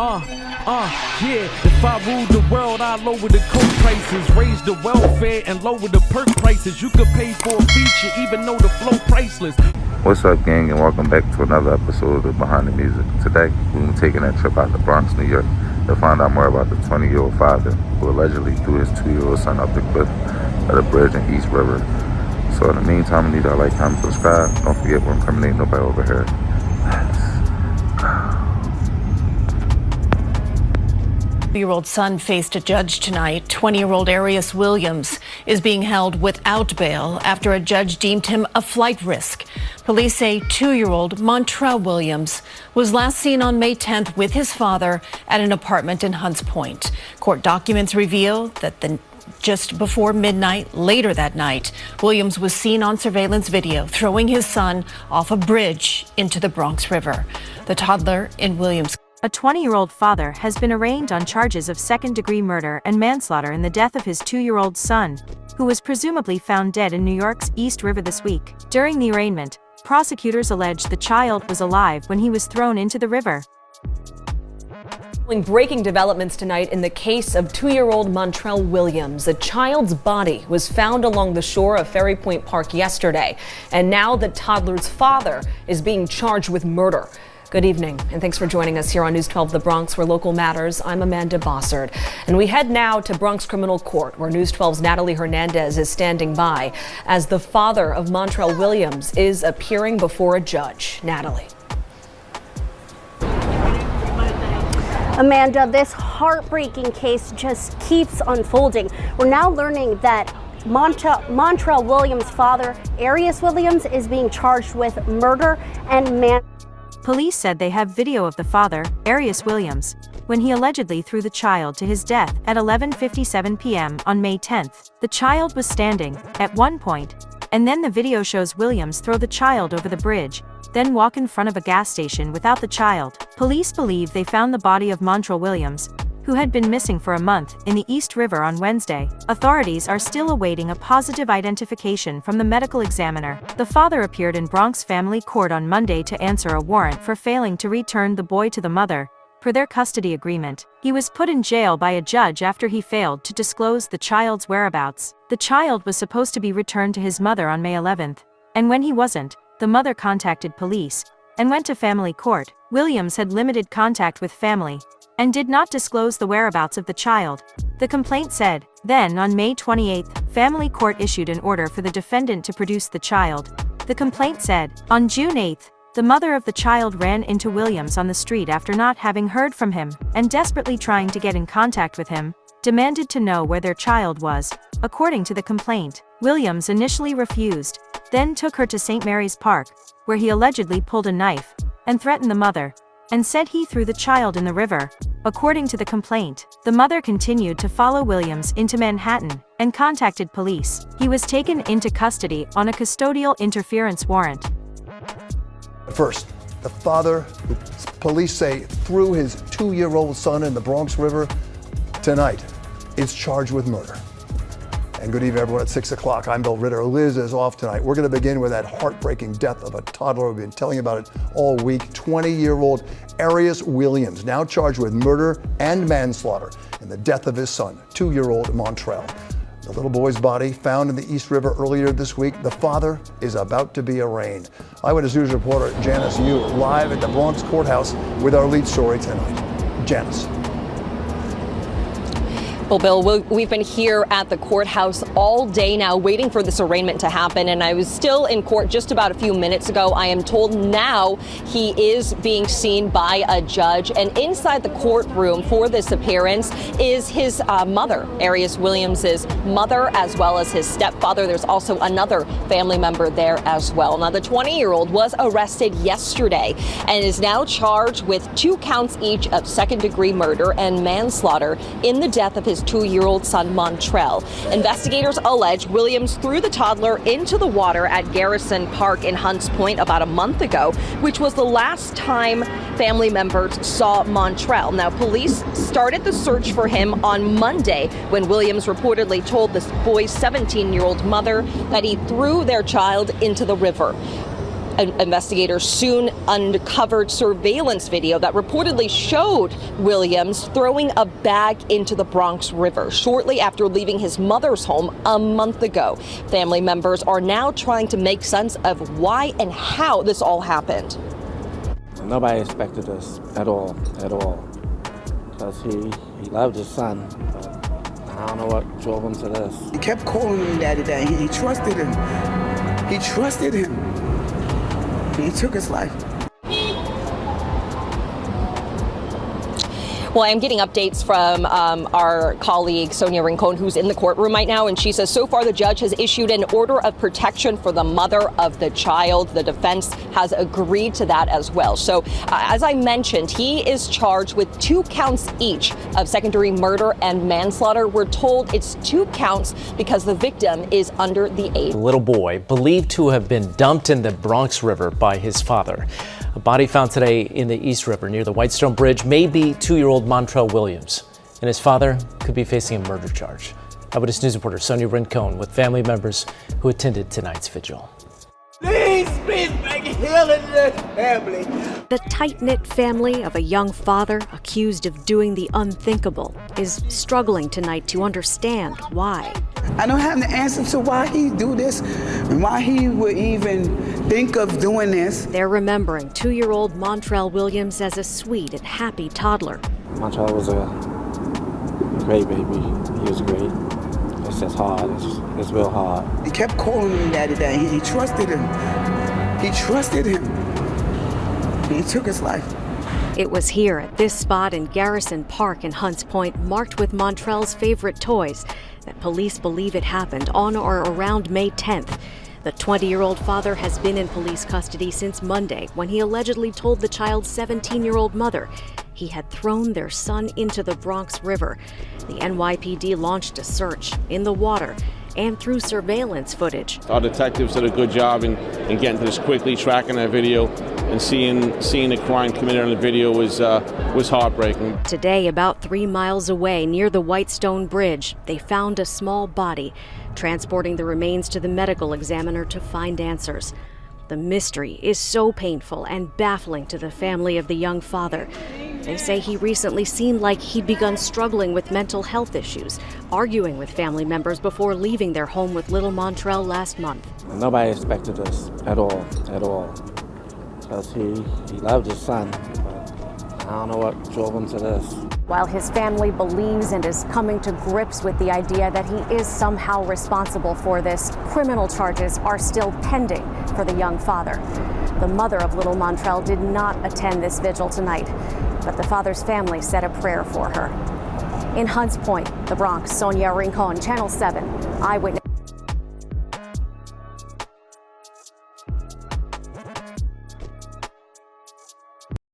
Yeah, if I ruled the world, I'd lower the coke prices, raise the welfare, and lower the perk prices. You could pay for a feature, even though the flow priceless. What's up, gang, and welcome back to another episode of Behind the Music. Today, we're taking that trip out to Bronx, New York, to find out more about the 20-year-old father who allegedly threw his 2-year-old son off the cliff of the bridge in East River. So in the meantime, I need y'all like, comment, subscribe. Don't forget, we're incriminating nobody over here. Year-old son faced a judge tonight. 20-year-old Arius Williams is being held without bail after a judge deemed him a flight risk. Police say 2-year-old Montrell Williams was last seen on May 10th with his father at an apartment in Hunts Point. Court documents reveal that just before midnight, later that night, Williams was seen on surveillance video throwing his son off a bridge into the Bronx River. The toddler in Williams. A 20-year-old father has been arraigned on charges of second-degree murder and manslaughter in the death of his 2-year-old son, who was presumably found dead in New York's East River this week. During the arraignment, prosecutors alleged the child was alive when he was thrown into the river. Breaking developments tonight in the case of 2-year-old Montrell Williams. A child's body was found along the shore of Ferry Point Park yesterday, and now the toddler's father is being charged with murder. Good evening, and thanks for joining us here on News 12 The Bronx, where local matters. I'm Amanda Bossard, and we head now to Bronx Criminal Court, where News 12's Natalie Hernandez is standing by as the father of Montrell Williams is appearing before a judge. Natalie. Amanda, this heartbreaking case just keeps unfolding. We're now learning that Montrell Williams' father, Arius Williams, is being charged with murder and Police said they have video of the father, Arius Williams, when he allegedly threw the child to his death at 11:57 p.m. on May 10th. The child was standing at one point, and then the video shows Williams throw the child over the bridge, then walk in front of a gas station without the child. Police believe they found the body of Montrell Williams, who had been missing for a month, in the East River on Wednesday. Authorities are still awaiting a positive identification from the medical examiner. The father appeared in Bronx Family Court on Monday to answer a warrant for failing to return the boy to the mother, per their custody agreement. He was put in jail by a judge after he failed to disclose the child's whereabouts. The child was supposed to be returned to his mother on May 11th, and when he wasn't, the mother contacted police and went to family court. Williams had limited contact with family and did not disclose the whereabouts of the child, the complaint said. Then, on May 28th, family court issued an order for the defendant to produce the child. The complaint said. On June 8th, the mother of the child ran into Williams on the street after not having heard from him, and desperately trying to get in contact with him, demanded to know where their child was. According to the complaint, Williams initially refused, then took her to St. Mary's Park, where he allegedly pulled a knife and threatened the mother, and said he threw the child in the river. According to the complaint, the mother continued to follow Williams into Manhattan and contacted police. He was taken into custody on a custodial interference warrant. First, the father, who police say threw his 2-year-old son in the Bronx River tonight, is charged with murder. And good evening, everyone. At 6 o'clock, I'm Bill Ritter. Liz is off tonight. We're going to begin with that heartbreaking death of a toddler. We've been telling you about it all week. 20-year-old Arius Williams, now charged with murder and manslaughter in the death of his son, 2-year-old Montrell. The little boy's body found in the East River earlier this week. The father is about to be arraigned. Eyewitness News reporter Janice Yu live at the Bronx courthouse with our lead story tonight. Janice. Well, Bill, we've been here at the courthouse all day now waiting for this arraignment to happen, and I was still in court just about a few minutes ago. I am told now he is being seen by a judge, and inside the courtroom for this appearance is his mother, Arius Williams' mother, as well as his stepfather. There's also another family member there as well. Now, the 20-year-old was arrested yesterday and is now charged with 2 counts each of second-degree murder and manslaughter in the death of his 2-year-old son, Montrell. Investigators allege Williams threw the toddler into the water at Garrison Park in Hunts Point about a month ago, which was the last time family members saw Montrell. Now, police started the search for him on Monday when Williams reportedly told this boy's 17-year-old mother that he threw their child into the river. Investigators soon uncovered surveillance video that reportedly showed Williams throwing a bag into the Bronx River shortly after leaving his mother's home a month ago. Family members are now trying to make sense of why and how this all happened. Nobody expected this at all, because he loved his son, but I don't know what drove him to this. He kept calling him Daddy. He trusted him. He trusted him. He took his life. Well, I'm getting updates from our colleague Sonia Rincon, who's in the courtroom right now, and she says so far the judge has issued an order of protection for the mother of the child. The defense has agreed to that as well. So, as I mentioned, he is charged with 2 counts each of second-degree murder and manslaughter. We're told it's 2 counts because the victim is under the age. The little boy believed to have been dumped in the Bronx River by his father. A body found today in the East River near the Whitestone Bridge may be 2-year-old Montrell Williams, and his father could be facing a murder charge. Eyewitness News reporter Sonia Rincon with family members who attended tonight's vigil. Please bring healing to this family. The tight-knit family of a young father accused of doing the unthinkable is struggling tonight to understand why. I don't have the answer to why he do this and why he would even think of doing this. They're remembering 2-year-old Montrell Williams as a sweet and happy toddler. Montrell was a great baby. He was great. It's just hard. It's real hard. He kept calling him Daddy. He trusted him. He trusted him. He took his life. It was here at this spot in Garrison Park in Hunts Point, marked with Montrell's favorite toys, that police believe it happened on or around May 10th. The 20-year-old father has been in police custody since Monday when he allegedly told the child's 17-year-old mother he had thrown their son into the Bronx River. The NYPD launched a search in the water and through surveillance footage. Our detectives did a good job in getting to this quickly, tracking that video, and seeing the crime committed on the video was heartbreaking. Today, about 3 miles away near the Whitestone Bridge, they found a small body, transporting the remains to the medical examiner to find answers. The mystery is so painful and baffling to the family of the young father. They say he recently seemed like he'd begun struggling with mental health issues, arguing with family members before leaving their home with little Montrell last month. Nobody expected this at all, because he loved his son, but I don't know what drove him to this. While his family believes and is coming to grips with the idea that he is somehow responsible for this, criminal charges are still pending for the young father. The mother of little Montrell did not attend this vigil tonight, but the father's family said a prayer for her. In Hunts Point, the Bronx, Sonia Rincon, Channel 7, Eyewitness.